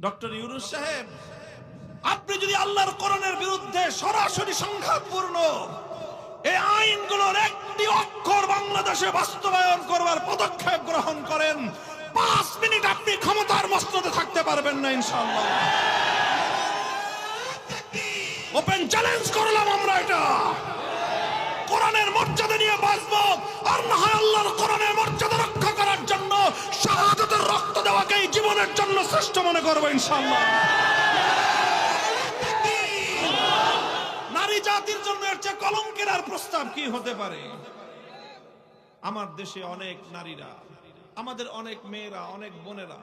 Doctor Yunus সাহেব, আপনি যদি আল্লাহর কোরআনের বিরুদ্ধে সরাসরি সংঘাতপূর্ণ এই আইনগুলোর একটি অক্ষর বাংলাদেশে বাস্তবায়ন করবার পদক্ষেপ গ্রহণ করেন, 5 মিনিট আপনি ক্ষমতার মসনদে থাকতে পারবেন না ইনশাআল্লাহ। ওপেন চ্যালেঞ্জ করলাম আমরা, এটা কোরআনের মর্যাদা নিয়ে বাঁচবো, আর না হয় আল্লাহর কোরআনের মর্যাদা রক্ষা করার জন্য শাহাদাতের রক্ত দেওয়াকেই জীবনের জন্য শ্রেষ্ঠ মনে করবো ইনশাআল্লাহ। নারী জাতির জন্য এর চেয়ে কলঙ্কের আর প্রস্তাব কি হতে পারে? আমার দেশে অনেক নারীরা, আমাদের অনেক মেয়েরা, অনেক বোনেরা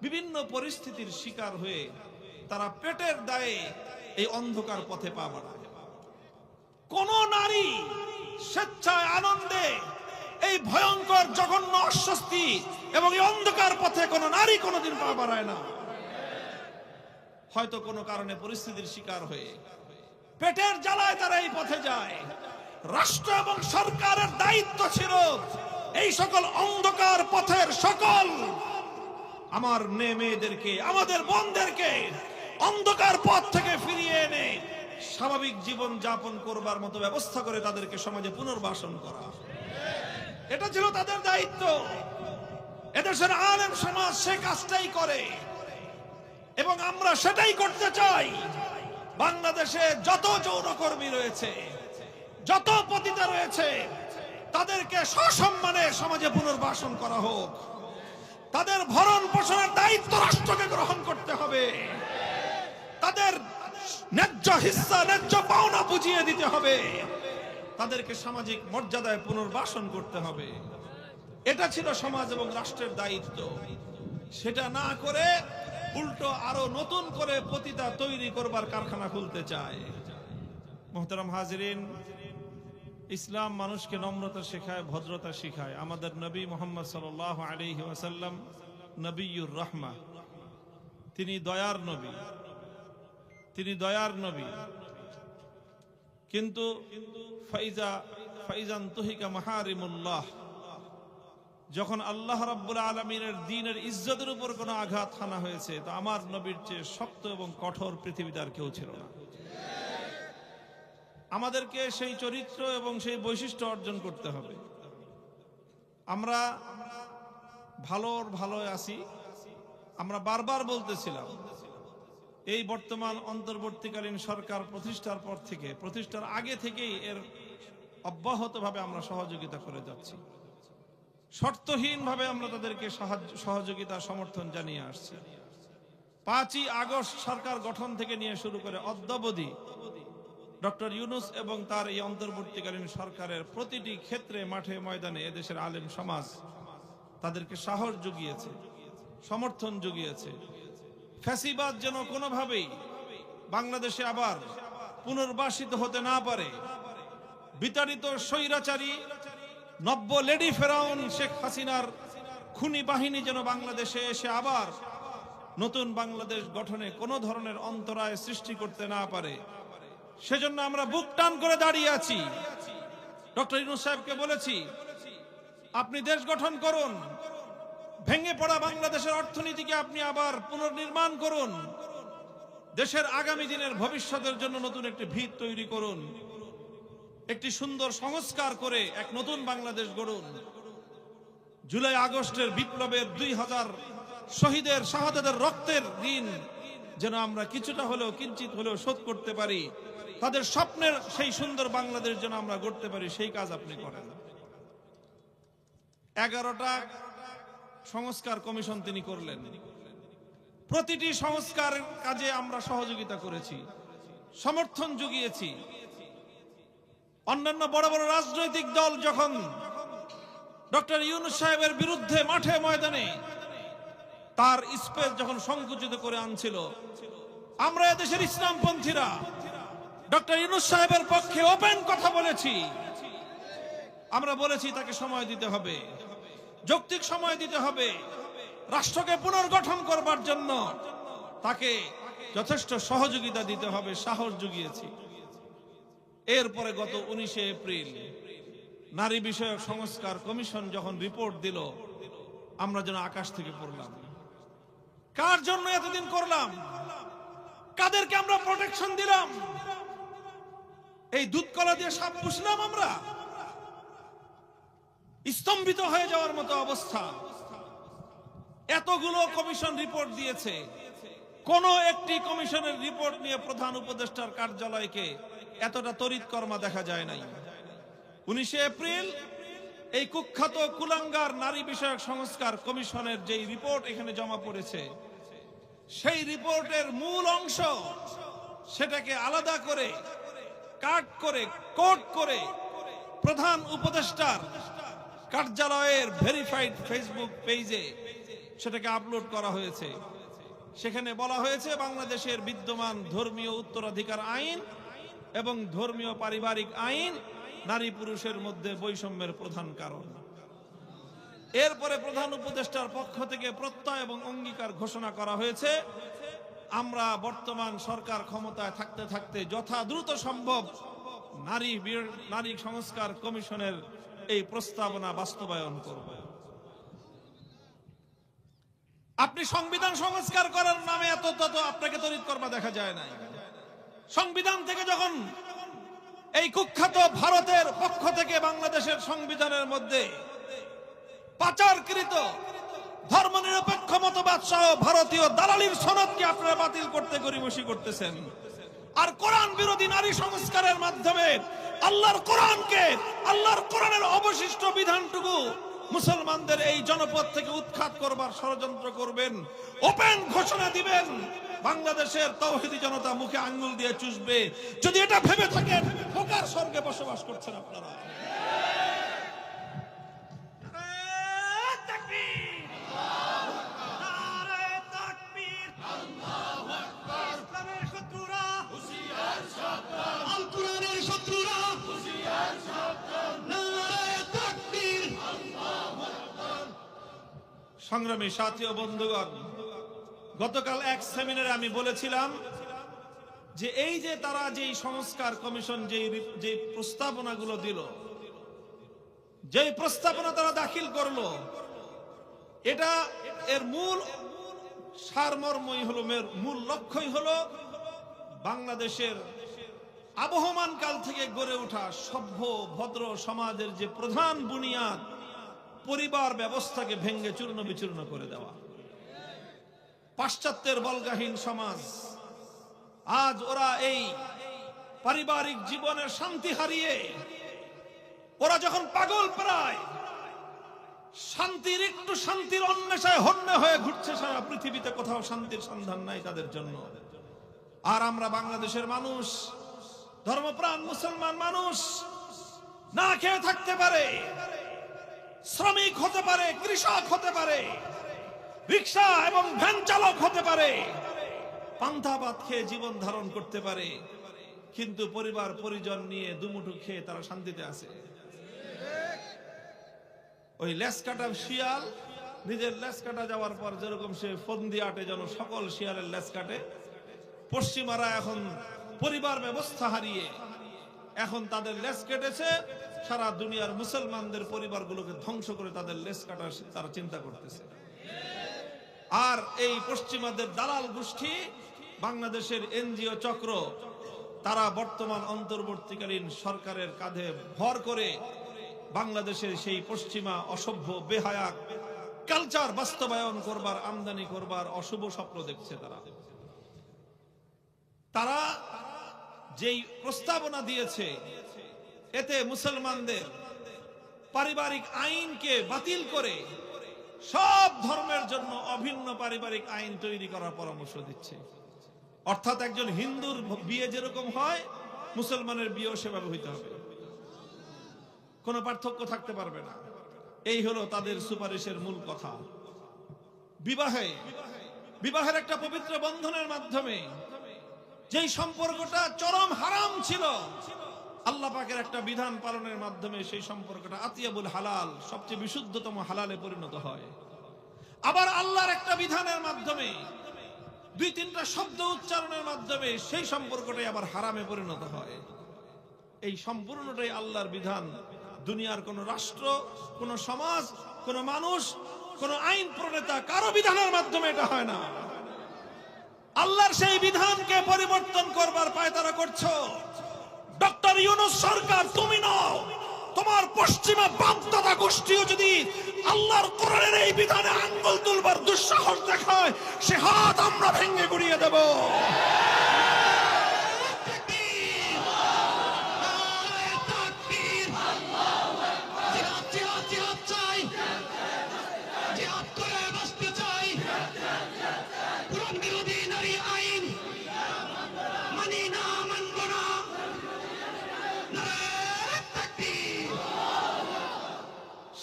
বিভিন্ন পরিস্থিতির শিকার হয়ে তারা পেটের দায়ে এই অন্ধকার পথে পা বাড়ায়। কোন নারী স্বেচ্ছায় আনন্দে এই ভয়ঙ্কর জঘন্য অস্বস্তি এবং এই অন্ধকার পথে কোন নারী কোনোদিন পা বাড়ায় না। হয়তো কোনো কারণে পরিস্থিতির শিকার হয়ে পেটের জ্বালায় তারা এই পথে যায়। রাষ্ট্র এবং সরকারের দায়িত্ব ছিল এই সকল অন্ধকার পথের সকল আমার মেয়েদেরকে, আমাদের বোনদেরকে অন্ধকার পথ থেকে ফিরিয়ে এনে স্বাভাবিক জীবন যাপন করবার মতো ব্যবস্থা করে তাদেরকে সমাজে পুনর্বাসন করা। এটা ছিল তাদের দায়িত্ব। এদেশের আলেম সমাজ সে কাজটাই করে এবং আমরা সেটাই করতে চাই। বাংলাদেশে যত যৌনকর্মী রয়েছে, যত পতিতা রয়েছে, তাদেরকে সসম্মানে সমাজে পুনর্বাসন করা হোক। তাদের ভরণ পোষণের দায়িত্ব রাষ্ট্রকে গ্রহণ করতে হবে। তাদের ন্যায্য হিস্সা, ন্যায্য পাওনা বুঝিয়ে দিতে হবে। তাদেরকে সামাজিক মর্যাদায় পুনর্বাসন করতে হবে। এটা ছিল সমাজ এবং রাষ্ট্রের দায়িত্ব। সেটা না করে উল্টো আরো নতুন করে পতিতা তৈরি করবার কারখানা খুলতে চায়। মুহতারাম হাজিরিন, ইসলাম মানুষকে নম্রতা শেখায়, ভদ্রতা শেখায়। আমাদের নবী মুহাম্মদ সাল্লাল্লাহু আলাইহি ওয়াসাল্লাম নবিয়ুর রাহমা, তিনি দয়ার নবী, তিনি দয়ার নবী। কিন্তু ফাইজান তুহিকা মাহারিমুল্লাহ, যখন আল্লাহ রাব্বুল আলামিনের দ্বীনের ইজ্জতের উপর কোনো আঘাত হানা হয়েছে, তো আমার নবীর চেয়ে শক্ত এবং কঠোর পৃথিবীতে আর কেউ ছিল না। আমাদেরকে সেই চরিত্র এবং সেই বৈশিষ্ট্য অর্জন করতে হবে। আমরা ভালো আছি। আমরা বারবার বলতেছিলাম, এই বর্তমান অন্তর্বর্তীকালীন সরকার প্রতিষ্ঠার পর থেকে, প্রতিষ্ঠার আগে থেকেই এর অব্যাহতভাবে আমরা সহযোগিতা করে যাচ্ছি। শর্তহীনভাবে আমরা তাদেরকে সহযোগিতা সমর্থন জানিয়ে আসছি। 5ই আগস্ট সরকার গঠন থেকে নিয়ে শুরু করে অদ্যাবধি ডক্টর ইউনূস এবং তার এই অন্তর্বর্তীকালীন সরকারের প্রতিটি ক্ষেত্রে, মাঠে ময়দানে এদেশের আলেম সমাজ তাদেরকে সাহস জুগিয়েছে, সমর্থন জুগিয়েছে। ফ্যাসিবাদ যেন কোনোভাবেই বাংলাদেশে আবার পুনর্বাসিত হতে না পারে। বিতাড়িত স্বৈরাচারী নব্য লেডি ফেরাউন শেখ হাসিনার খুনি বাহিনী যেন বাংলাদেশে এসে আবার নতুন বাংলাদেশ গঠনে কোনো ধরনের অন্তরায় সৃষ্টি করতে না পারে, সেজন্য আমরা বুক টান করে দাঁড়িয়ে আছি। ডক্টর ইউনূস সাহেবকে বলেছি, আপনি দেশ গঠন করুন, ভেঙে পড়া বাংলাদেশের অর্থনীতিকে আপনি আবার পুনর্নির্মাণ করুন, দেশের আগামী দিনের ভবিষ্যতের জন্য নতুন একটি ভিত তৈরি করুন, একটি সুন্দর সংস্কার করে এক নতুন বাংলাদেশ গড়ুন। জুলাই আগস্টের বিপ্লবের 2000 শহীদের শাহাদাতের রক্তের ঋণ যেন আমরা কিছুটা হলেও, কিঞ্চিত হলেও শোধ করতে পারি। তাদের স্বপ্নের সেই সুন্দর বাংলাদেশ যেন আমরা গড়তে পারি, সেই কাজ আপনি করেন। 11টা সংস্কার কমিশন তিনি করলেন। প্রতিটি সংস্কার কাজে আমরা সহযোগিতা করেছি, সমর্থন জুগিয়েছি। অন্যান্য বড় বড় রাজনৈতিক দল যখন ডক্টর ইউনূস সাহেবের বিরুদ্ধে মাঠে ময়দানে তার স্পেস যখন সংকুচিত করে আনছিল, আমরা এদেশের ইসলামপন্থীরা ডক্টর ইউনূস সাহেবের পক্ষে ওপেন কথা বলেছি। আমরা বলেছি তাকে সময় দিতে হবে, যৌক্তিক সময় দিতে হবে। রাষ্ট্রকে পুনর্গঠন করবার জন্য তাকে যথেষ্ট সহযোগিতা দিতে হবে, সাহস জুগিয়েছি। এরপরে গত 19শে এপ্রিল নারী বিষয়ক সংস্কার কমিশন যখন রিপোর্ট দিল, আমরা যেন আকাশ থেকে পড়লাম। কার জন্য এতদিন করলাম? কাদেরকে আমরা প্রোটেকশন দিলাম? এই দুধ কলা দিয়ে সাপ পুষলাম আমরা? স্তম্ভিত হয়ে যাওয়ার মতো অবস্থা। এতগুলো কমিশন রিপোর্ট দিয়েছে, কোন একটি কমিশনের রিপোর্ট নিয়ে প্রধান উপদেষ্টার কার্যালয়কে এতটা তড়িৎকর্মা দেখা যায় নাই। 19 এপ্রিল এই কুখ্যাত কুলাঙ্গার নারী বিষয়ক সংস্কার কমিশনের যে রিপোর্ট এখানে জমা পড়েছে, সেই রিপোর্টের মূল অংশ সেটাকে আলাদা করে কাট করে কোড করে প্রধান উপদেষ্টার কার্যালয়ের ভেরিফাইড ফেসবুক পেজে সেটাকে আপলোড করা হয়েছে। সেখানে বলা হয়েছে বাংলাদেশের বিদ্যমান ধর্মীয় উত্তরাধিকার আইন এবং ধর্মীয় পারিবারিক আইন নারী পুরুষের মধ্যে বৈষম্যের প্রধান কারণ। এরপরে প্রধান উপদেষ্টার পক্ষ থেকে প্রত্যয় এবং অঙ্গীকার ঘোষণা করা হয়েছে, আমরা বর্তমান সরকার ক্ষমতায় থাকতে থাকতে যথা দ্রুত সম্ভব নারী সংস্কার কমিশনের এই প্রস্তাবনা বাস্তবায়ন করব। আপনি সংবিধান সংস্কার করার নামে এত আপনাকে তড়িৎকর্মা দেখা যায় নাই। সংবিধান থেকে যখন এই কুখ্যাত ভারতের পক্ষ থেকে বাংলাদেশের সংবিধানের মধ্যে পাচারকৃত ধর্মনিরপেক্ষ মতবাদ সহ ভারতীয় দালালির সনদকে আপনারা বাতিল করতে গড়িমসি করতেছেন, আর কোরআন বিরোধী নারী সংস্কারের মাধ্যমে আল্লাহর কোরআনের অবশিষ্ট বিধানটুকু মুসলমানদের এই জনপদ থেকে উৎখাত করবার ষড়যন্ত্র করবেন, ওপেন ঘোষণা দিবেন, বাংলাদেশের তাওহীদি জনতা মুখে আঙ্গুল দিয়ে চুষবে। যদি এটা ভেবে থাকেন বোকার স্বর্গে বসবাস করছেন আপনারা। সংগ্রামী সাথী ও বন্ধুগণ, গতকাল এক সেমিনারে আমি বলেছিলাম যে এই যে তারা যেই সংস্কার কমিশন যে প্রস্তাবনাগুলো দিল, যেই প্রস্তাবনা তারা দাখিল করলো, এটা এর মূল সারমর্মই হলো, মূল লক্ষ্যই হলো বাংলাদেশের আবহমান কাল থেকে গড়ে ওঠা সভ্য ভদ্র সমাজের যে প্রধান বুনিয়াদ পরিবার ব্যবস্থাকে ভেঙ্গে চূর্ণ বিচূর্ণ করে দেওয়া। পাশ্চাত্যের বল্গাহীন সমাজ, আজ ওরা এই পারিবারিক জীবনের শান্তি হারিয়ে ওরা যখন পাগল প্রায় শান্তির অন্বেষায় হন্য হয়ে ঘুরছে সারা পৃথিবীতে, কোথাও শান্তির সন্ধান নাই তাদের জন্য। আর আমরা বাংলাদেশের মানুষ, ধর্মপ্রাণ মুসলমান মানুষ, না খেয়ে থাকতে পারে, শ্রমিক হতে পারে, কৃষক হতে পারে, রিক্সা এবং ভ্যান চালক হতে পারে, পান্তা ভাত খেয়ে জীবন ধারণ করতে পারে, কিন্তু পরিবার পরিজন নিয়ে দুমুঠো খেয়ে তারা শান্তিতে আছে। ওই লেস কাটা শিয়াল নিজের লেস কাটা যাওয়ার পর যেরকম সে ফন্দি আটে যেন সকল শিয়ালের লেস কাটে, পশ্চিমারা এখন পরিবার ব্যবস্থা হারিয়ে এখন তাদের লেস কেটেছে, সারা দুনিয়ার মুসলমানদের পরিবারগুলোকে ধ্বংস করে তাদের লেস কাটা তারা চিন্তা করতেছে। আর এই পশ্চিমাদের দালাল গোষ্ঠী, বাংলাদেশের এনজিও চক্র, তারা বর্তমান অন্তর্বর্তীকালীন সরকারের কাঁধে ভর করে বাংলাদেশের সেই পশ্চিমা অসভ্য বেহায়া কালচার বাস্তবায়ন করবার, আমদানি করবার অশুভ স্বপ্ন দেখছে। তারা যেই প্রস্তাবনা দিয়েছে, এতে মুসলমানদের পারিবারিক আইনকে বাতিল করে সব ধর্মের জন্য অভিন্ন পারিবারিক আইন তৈরি করার পরামর্শ দিচ্ছে। অর্থাৎ একজন হিন্দুর বিয়ে যেরকম হয়, মুসলমানের বিয়েও সেভাবে হইতে হবে, কোনো পার্থক্য থাকতে পারবে না। এই হলো তাদের সুপারিশের মূল কথা। বিবাহের একটা পবিত্র বন্ধনের মাধ্যমে যেই সম্পর্কটা চরম হারাম ছিল, আল্লাহ পাকের একটা বিধান পালনের মাধ্যমে সেই সম্পর্কটা আতিয়াবুল হালাল, সবচেয়ে বিশুদ্ধতম হালালে পরিণত হয়। আবার আল্লাহর একটা বিধানের মাধ্যমে, 2-3টা শব্দ উচ্চারণের মাধ্যমে সেই সম্পর্কটাই আবার হারামে পরিণত হয়। এই সম্পূর্ণটাই আল্লাহর বিধান। দুনিয়ার কোন রাষ্ট্র, কোন সমাজ, কোন মানুষ, কোন আইন প্রণেতা কারো বিধানের মাধ্যমে এটা হয় না। আল্লাহর সেই বিধানকে পরিবর্তন করবার পায়তারা করছো। ডক্টর ইউনূস সরকার তুমি নও, তোমার পশ্চিমা বাপদাদা গোষ্ঠীও যদি আল্লাহর কোরআনের এই বিধানে আঙ্গুল তুলবার দুঃসাহস দেখায়, সে হাত আমরা ভেঙে গুড়িয়ে দেব।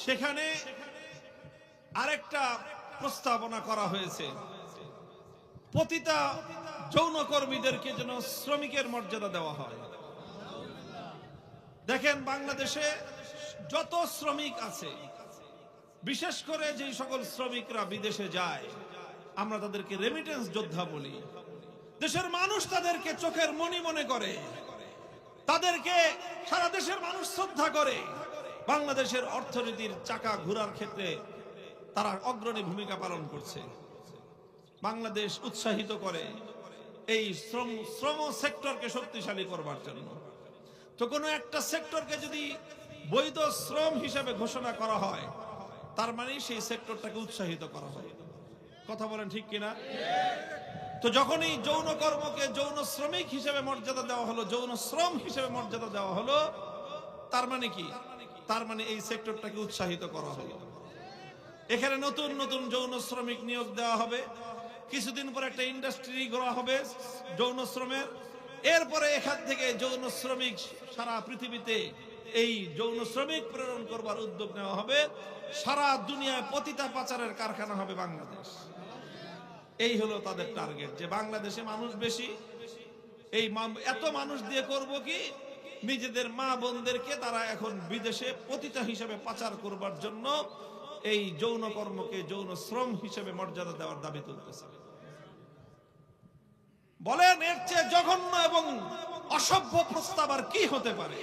সেখানে আরেকটা প্রস্তাবনা করা হয়েছে, পতিতা যৌনকর্মীদেরকে যেন শ্রমিকের মর্যাদা দেওয়া হয়। দেখেন, বাংলাদেশে যত শ্রমিক আছে, বিশেষ করে যে সকল শ্রমিকরা বিদেশে যায়, আমরা তাদেরকে রেমিটেন্স যোদ্ধা বলি। দেশের মানুষ তাদেরকে চোখের মণি মনে করে, তাদেরকে সারা দেশের মানুষ শ্রদ্ধা করে। বাংলাদেশের অর্থনীতির চাকা ঘোরার ক্ষেত্রে তারা অগ্রণী ভূমিকা পালন করছে। বাংলাদেশ উৎসাহিত করে এই শ্রম সেক্টরকে শক্তিশালী করবার জন্য। তো কোনো একটা সেক্টরকে যদি বৈধ শ্রম হিসেবে ঘোষণা করা হয়, তার মানে সেই সেক্টরটাকে উৎসাহিত করা হয়। কথা বলেন ঠিক কিনা? তো যখন এই যৌন কর্মকে যৌন শ্রমিক হিসেবে মর্যাদা দেওয়া হলো, যৌন শ্রম হিসেবে মর্যাদা দেওয়া হলো, তার মানে কি? তার মানে এই সেক্টরটাকে উৎসাহিত করা হলো। এখানে নতুন নতুন যৌন শ্রমিক নিয়োগ দেওয়া হবে, কিছুদিন পর একটা ইন্ডাস্ট্রি গড়া হবে যৌন শ্রমের। এরপরে এখান থেকে যৌন শ্রমিক সারা পৃথিবীতে এই যৌন শ্রমিক প্রেরণ করবার উদ্যোগ নেওয়া হবে। সারা দুনিয়ায় পতিতা পাচারের কারখানা হবে বাংলাদেশ। এই হলো তাদের টার্গেট, যে বাংলাদেশে মানুষ বেশি, এই এত মানুষ দিয়ে করব কি, নিজেদের মা বোনদেরকে তারা এখন বিদেশে পতিতা হিসেবে পাচার করবার জন্য এই যৌন কর্মকে যৌন শ্রম হিসেবে মর্যাদা দেওয়ার দাবি তুলতেছে। বলেন, এর চেয়ে জঘন্য এবং অসভ্য প্রস্তাব আর কি হতে পারে?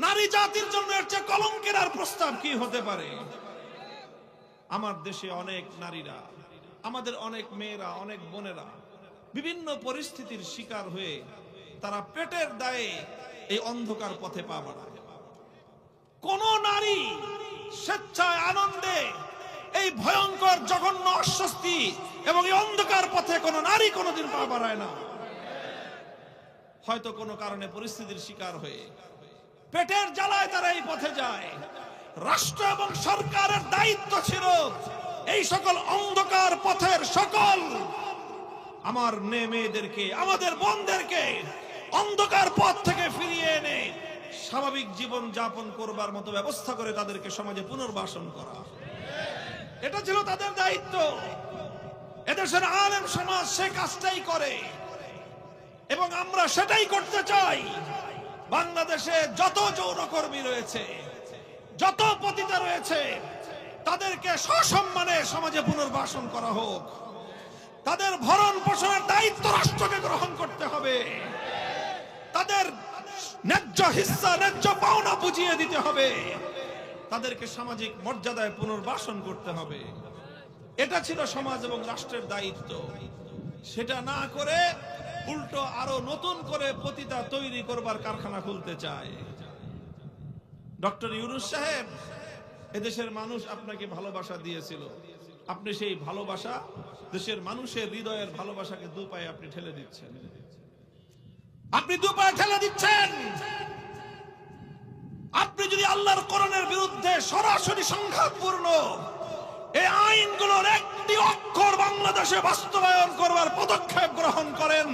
নারী জাতির জন্য এর চেয়ে কলঙ্কের আর প্রস্তাব কি হতে পারে? আমার দেশে অনেক নারীরা, আমাদের অনেক মেয়েরা, অনেক বোনেরা বিভিন্ন পরিস্থিতির শিকার হয়ে তারা পেটের দায়ে এই অন্ধকার পথে পা বাড়ায়। কোন নারী স্বেচ্ছায় আনন্দে এই ভয়ঙ্কর জঘন্য অস্বস্তি এবং এই অন্ধকার পথে কোন নারী কোনোদিন পা বাড়ায় না। হয়তো কোনো কারণে পরিস্থিতির শিকার হয়ে পেটের জ্বালায় তারা এই পথে যায়। রাষ্ট্র এবং সরকারের দায়িত্ব ছিল এই সকল অন্ধকার পথের সকল আমার মেয়েদেরকে, আমাদের বোনদেরকে অন্ধকার পথ থেকে ফিরিয়ে এনে স্বাভাবিক জীবন যাপন করবার মতো ব্যবস্থা করে তাদেরকে সমাজে পুনর্বাসন করা। এটা ছিল তাদের দায়িত্ব। এদেশের আলেম সমাজ সে কাজটাই করে এবং আমরা সেটাই করতে চাই। বাংলাদেশে যত যৌনকর্মী রয়েছে, যত পতিতা রয়েছে, তাদেরকে সসম্মানে সমাজে পুনর্বাসন করা হোক। তাদের ভরণ পোষণের দায়িত্ব রাষ্ট্রকে গ্রহণ করতে হবে। তাদের ন্যায্য হিস্সা, ন্যায্য পাওনা বুঝিয়ে দিতে হবে। তাদেরকে সামাজিক মর্যাদায় পুনর্বাসন করতে হবে। এটা ছিল সমাজ এবং রাষ্ট্রের দায়িত্ব। সেটা না করে উল্টো আরো নতুন করে পতিতা তৈরি করবার কারখানা খুলতে চায়। ডক্টর ইউনূস সাহেব, এদেশের মানুষ আপনাকে ভালোবাসা দিয়েছিল, আপনি সেই ভালোবাসা, দেশের মানুষের হৃদয়ের ভালোবাসাকে দুপায়ে আপনি ঠেলে দিচ্ছেন। আপনি দুপায়ে ঠেলে দিচ্ছেন। আপনি যদি আল্লাহর কোরআনের বিরুদ্ধে সরাসরি সংঘাতপূর্ণ এই আইনগুলোর একটি অক্ষর বাংলাদেশে বাস্তবায়ন করবার পদক্ষেপ গ্রহণ করেন,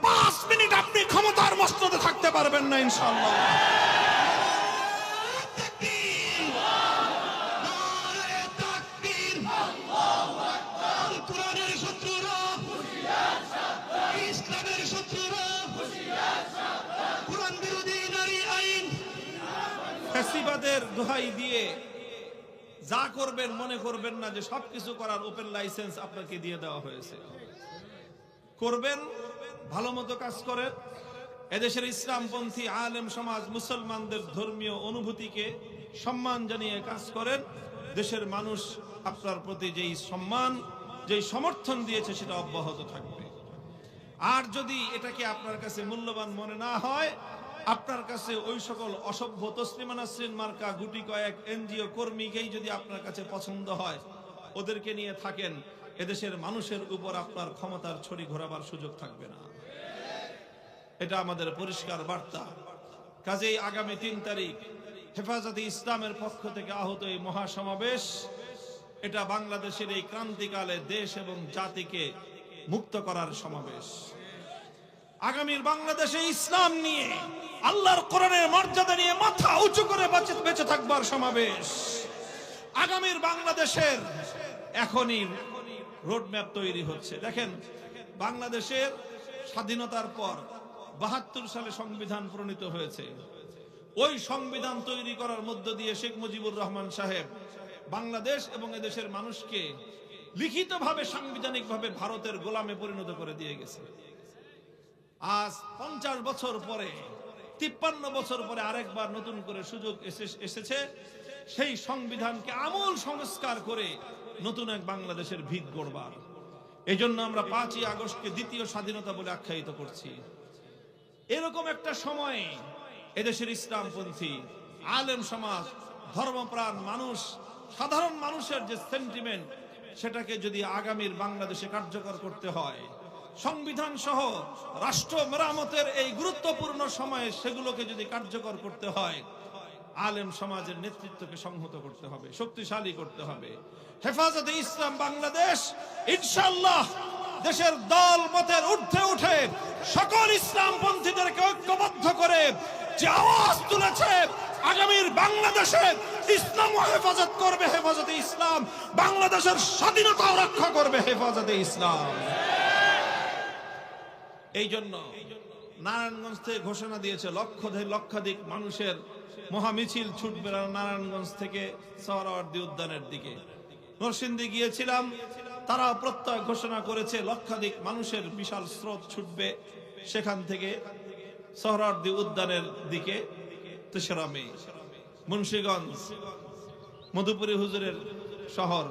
5 মিনিট আপনি ক্ষমতার মস্তদে থাকতে পারবেন না ইনশাআল্লাহ। ফ্যাসিবাদের দোহাই দিয়ে যা করবেন মনে করবেন না যে সবকিছু করার ওপেন লাইসেন্স আপনাকে দিয়ে দেওয়া হয়েছে। করবেন, ভালো মতো কাজ করেন। এদেশের ইসলামপন্থী আলেম সমাজ মুসলমানদের ধর্মীয় অনুভূতিকে সম্মান জানিয়ে কাজ করেন। দেশের মানুষ আপনার প্রতি যেই সম্মান, যেই সমর্থন দিয়েছে সেটা অব্যাহত থাকবে। আর যদি এটাকে আপনার কাছে মূল্যবান মনে না হয়, আপনার কাছে ওই সকল অসভ্য তসলিমা নাসরিন মার্কা গুটি কয়েক এনজিও কর্মীকেই যদি আপনার কাছে পছন্দ হয়, ওদেরকে নিয়ে থাকেন, এদেশের মানুষের উপর আপনার ক্ষমতার ছড়ি ঘোরাবার সুযোগ থাকবে না। এটা আমাদের পরিষ্কার বার্তা। কাজেই আগামী 3 তারিখ হেফাজতে ইসলামের পক্ষ থেকে আহত এই মহাসমাবেশ, এটা বাংলাদেশের এই ক্রান্তিকালে দেশ এবং জাতিকে মুক্ত করার সমাবেশ। আগামীর বাংলাদেশে ইসলাম নিয়ে, আল্লাহর কোরআনের মর্যাদা নিয়ে মাথা উঁচু করে বেঁচে থাকবার সমাবেশ। আগামীর বাংলাদেশের এখনই রোডম্যাপ তৈরি হচ্ছে। দেখেন, বাংলাদেশের স্বাধীনতার পর 72 সালে সংবিধান প্রণীত হয়েছে। ওই সংবিধান তৈরি করার মধ্য দিয়ে শেখ মুজিবুর রহমান সাহেব বাংলাদেশ এবং এদেশের মানুষকে লিখিতভাবে সাংবিধানিকভাবে ভারতের গোলামে পরিণত করে দিয়ে গেছে। আজ 50 বছর পরে, 53 বছর পরে আরেকবার নতুন করে সুযোগ এসেছে সেই সংবিধানকে আমূল সংস্কার করে নতুন এক বাংলাদেশের ভিত গড়বার। এই জন্য আমরা 5ই আগস্টকে দ্বিতীয় স্বাধীনতা বলে আখ্যায়িত করছি। এরকম একটা সময়ে এদেশের ইসলামপন্থী আলেম সমাজ, ধর্মপ্রাণ মানুষ, সাধারণ মানুষের যে সেন্টিমেন্ট, সেটাকে যদি আগামীর বাংলাদেশে কার্যকর করতে হয়, সংবিধান সহ রাষ্ট্র মেরামতের এই গুরুত্বপূর্ণ সময়ে সেগুলোকে যদি কার্যকর করতে হয়, আলেম সমাজের নেতৃত্বকে সংহত করতে হবে, শক্তিশালী করতে হবে। হেফাজতে ইসলাম বাংলাদেশ ইনশাআল্লাহ দেশের দল মতের ঊর্ধ্বে উঠে সকল ইসলামপন্থীদেরকে ঐক্যবদ্ধ করে যে আওয়াজ তুলেছে, আগামীর বাংলাদেশে ইসলাম হেফাজত করবে হেফাজতে ইসলাম, বাংলাদেশের স্বাধীনতা রক্ষা করবে হেফাজতে ইসলাম। এই জন্য নারায়ণগঞ্জ থেকে ঘোষণা দিয়েছে লক্ষাধিক মানুষের মহামিছিল ছুটবে নারায়ণগঞ্জ থেকে সোহরাওয়ার্দী উদ্যানের দিকে। নরসিংদী গিয়েছিলাম, তারা প্রত্যয় ঘোষণা করেছে লক্ষাধিক মানুষের বিশাল স্রোত ছুটবে সেখান থেকে সোহরাওয়ার্দী উদ্যানের দিকে। 3রা মে মুন্সিগঞ্জ, মধুপুরী হুজুরের শহর,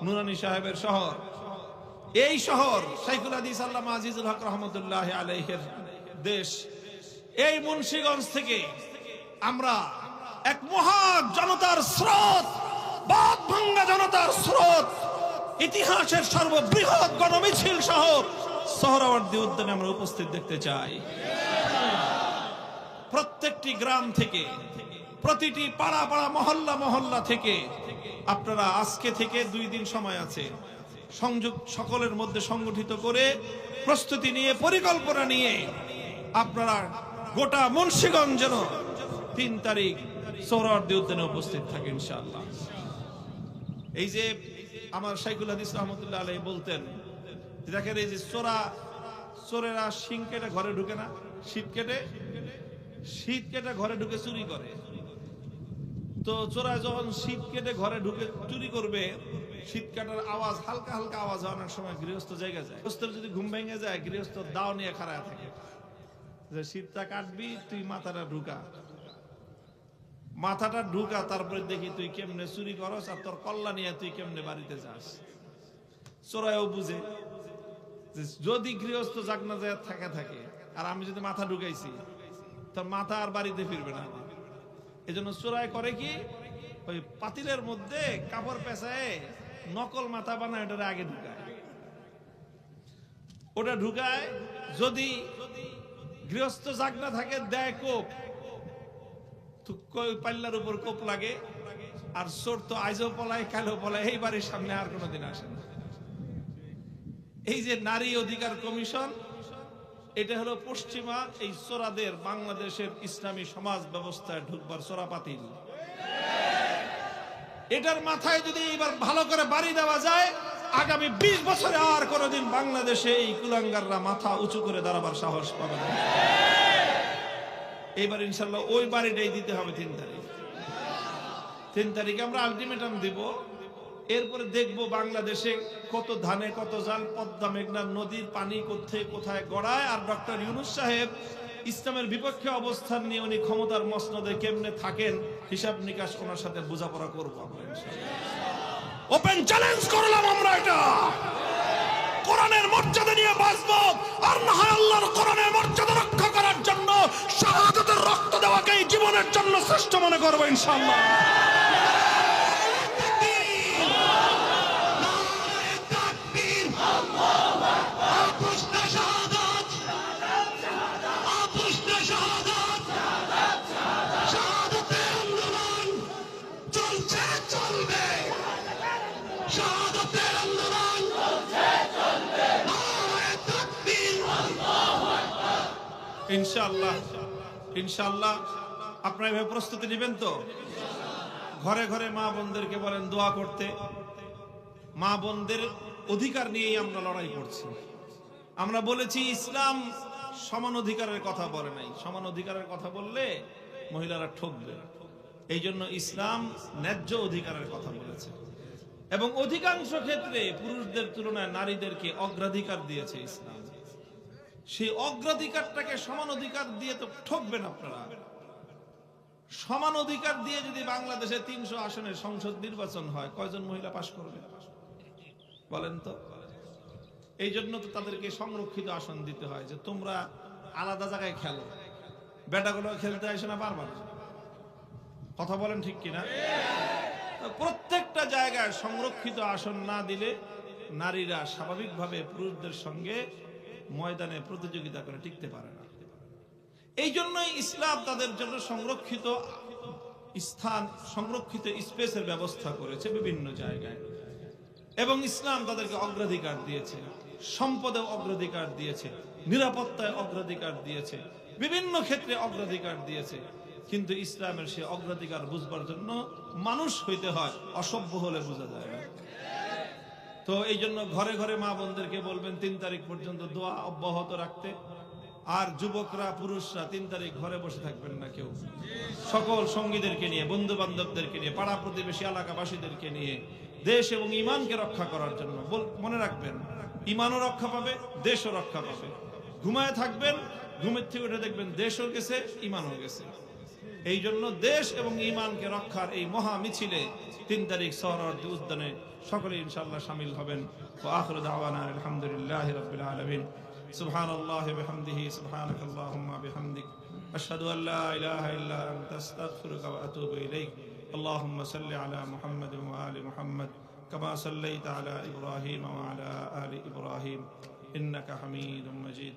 নুরানী সাহেবের শহর, এই শহর শাইখুল হাদিস আল্লামা আজিজুল হক রহমতুল্লাহ আলাইহির দেশ। এই মুন্সিগঞ্জ থেকে আমরা এক মহা জনতার স্রোত, বাদ ভাঙ্গা জনতার স্রোত, ইতিহাসের সর্ববৃহৎ গণমিছিল সহ সোহরাওয়ার্দী উদ্যানে আমরা উপস্থিত দেখতে চাই। প্রত্যেকটি গ্রাম থেকে, প্রতিটি পাড়া মহল্লা থেকে আপনারা আজকে থেকে 2 দিন সময় আছে, সংযোগ সকলের মধ্যে সংগঠিত করে প্রস্তুতি নিয়ে, পরিকল্পনা নিয়ে আপনারা গোটা মুন্সিগঞ্জ যেন 3 তারিখ সোহরাওয়ার্দী উদ্যানে উপস্থিত থাকে ইনশাআল্লাহ। এই যে আমার শাইখুল হাদিস রহমতুল্লাহ আলাইহি বলতেন, দেখেন এই যে চোরেরা শিং কেটে ঘরে ঢুকে না, শীত কেটে ঘরে ঢুকে চুরি করে। তো চোরা যখন শীত কেটে ঘরে ঢুকে চুরি করবে, শীত কাটার আওয়াজ, হালকা আওয়াজ অনেক সময় গৃহস্থ জায়গা যায়। গৃহস্থের যদি ঘুম ভেঙে যায়, গৃহস্থ দাও নিয়ে খাড়া থাকে যে শীতটা কাটবি, তুই মাথাটা ঢুকা, তারপরে দেখি তুই কেমনে চুরি করস আর তোর কল্লা নিয়ে তুই কেমনে বাড়িতে যাস। চোরাইও বুঝে যে যদি গৃহস্থ জাগনা যায় থাকে আর আমি যদি মাথা ঢুকাইছি, তোর মাথা আর বাড়িতে ফিরবে না। এই জন্য চোরাই করে কি, ওই পাতিলের মধ্যে কাপড় পেঁচায় নকল মাথা বানায়, ওটা আগে ঢুকায়। যদি গৃহস্থ জাগনা থাকে, দেয় কোপ, পাল্লার উপর কোপ লাগে। আর চোর তো আজও পলায়, কালো পলায়, এই বাড়ির সামনে আর কোনোদিন আসে না। এই যে নারী অধিকার কমিশন, এটা হলো পশ্চিমা এই চোরাদের বাংলাদেশের ইসলামী সমাজ ব্যবস্থায় ঢুকবার চোরাপাতিল। এটার মাথায় যদি এবার ভালো করে বাড়ি দেওয়া যায়, আগামী 20 বছরে আর কোনোদিন বাংলাদেশে এই কুলাঙ্গাররা মাথা উঁচু করে দাঁড়াবার সাহস পাবে না। এইবার ইনশাল্লাহ ওই বাড়িটাই দিতে হবে 3 তারিখে আমরা আলটিমেটাম দিব। এরপরে দেখব বাংলাদেশে কত ধানে কত জাল, পদ্মা মেঘনা নদীর পানি কোথায় গড়ায়। আর ডক্টর ইউনূস সাহেব ইসলামের বিপক্ষে অবস্থান নিয়ে উনি ক্ষমতার মসনদে কেমনে থাকেন, হিসাব নিকাশ ওনার সাথে বোঝাপড়া করবো আমরা। ওপেন চ্যালেঞ্জ করলাম আমরা এটা। কোরআনের মর্যাদা নিয়ে বাঁচবো, আর না হয় আল্লাহর কোরআনের মর্যাদা রক্ষা করার জন্য শাহাদাতের রক্ত দেওয়াকেই জীবনের জন্য শ্রেষ্ঠ মনে করবো ইনশাআল্লাহ। ইনশাআল্লাহ ইনশাআল্লাহ আপনারা এভাবে প্রস্তুতি নেবেন তো? ঘরে ঘরে মা বোনদেরকে বলেন দোয়া করতে। মা বোনদের অধিকার নিয়েই আমরা লড়াই করছি। আমরা বলেছি ইসলাম সমান অধিকারের কথা বলে নাই। সমান অধিকারের কথা বললে মহিলারা ঠকবে, এই জন্য ইসলাম ন্যায্য অধিকারের কথা বলেছে এবং অধিকাংশ ক্ষেত্রে পুরুষদের তুলনায় নারীদেরকে অগ্রাধিকার দিয়েছে ইসলাম। সেই অগ্রাধিকারটাকে সমান অধিকার দিয়ে তো ঠকবেন আপনারা। সমান অধিকার দিয়ে যদি বাংলাদেশে 300 আসনের সংসদ নির্বাচন হয়, কয়জন মহিলা পাশ করবে বলেন তো? এই জন্য তো তাদেরকে সংরক্ষিত আসন দিতে হয়, যে তোমরা আলাদা জায়গায় খেলো, বেটাগুলো খেলতে আসে না, পারবা না। কথা বলেন ঠিক কিনা? প্রত্যেকটা জায়গায় সংরক্ষিত আসন না দিলে নারীরা স্বাভাবিকভাবে পুরুষদের সঙ্গে ময়দানে প্রতিযোগিতা করে টিকতে পারে না। এই জন্যই ইসলাম তাদের জন্য সংরক্ষিত স্থান, সংরক্ষিত স্পেসের ব্যবস্থা করেছে বিভিন্ন জায়গায়, এবং ইসলাম তাদেরকে অগ্রাধিকার দিয়েছে, সম্পদে অগ্রাধিকার দিয়েছে, নিরাপত্তায় অগ্রাধিকার দিয়েছে, বিভিন্ন ক্ষেত্রে অগ্রাধিকার দিয়েছে। কিন্তু ইসলামের সে অগ্রাধিকার বুঝবার জন্য মানুষ হইতে হয়, অসভ্য হলে বোঝা যায় না। তো এই জন্য ঘরে ঘরে মা বোনদেরকে বলবেন 3 তারিখ পর্যন্ত দোয়া অব্যাহত রাখতে। আর যুবকরা, পুরুষরা 3 তারিখ ঘরে বসে থাকবেন না কেউ। সকল সঙ্গীদেরকে নিয়ে, বন্ধু বান্ধবদেরকে নিয়ে, পাড়া প্রতিবেশী এলাকাবাসীদেরকে নিয়ে দেশ এবং ইমানকে রক্ষা করার জন্য মনে রাখবেন, ইমানও রক্ষা পাবে, দেশও রক্ষা পাবে। ঘুমায় থাকবেন, ঘুমের থেকে উঠে দেখবেন দেশও গেছে, ইমানও গেছে। এই জন্য দেশ এবং ইমানকে রক্ষার এই মহা মিছিলে 3 তারিখ সোহরাওয়ার্দী উদ্যানে সকলে ইনশাআল্লাহ শামিল হবেন। ওয়া আখিরু দাওয়ানা আলহামদুলিল্লাহি রাব্বিল আলামিন। সুবহানাল্লাহি ওয়া বিহামদিহি, সুবহানাকাল্লাহুম্মা বিহামদিক, আশহাদু আল লা ইলাহা ইল্লা আনতা, আস্তাগফিরুকা ওয়া আতুবু ইলাইক। আল্লাহুম্মা সাল্লি আলা মুহাম্মাদিন ওয়া আলি মুহাম্মাদ কামা সাল্লাইতা আলা ইব্রাহিম ওয়া আলা আলি ইব্রাহিম ইন্নাকা হামিদুম মাজিদ।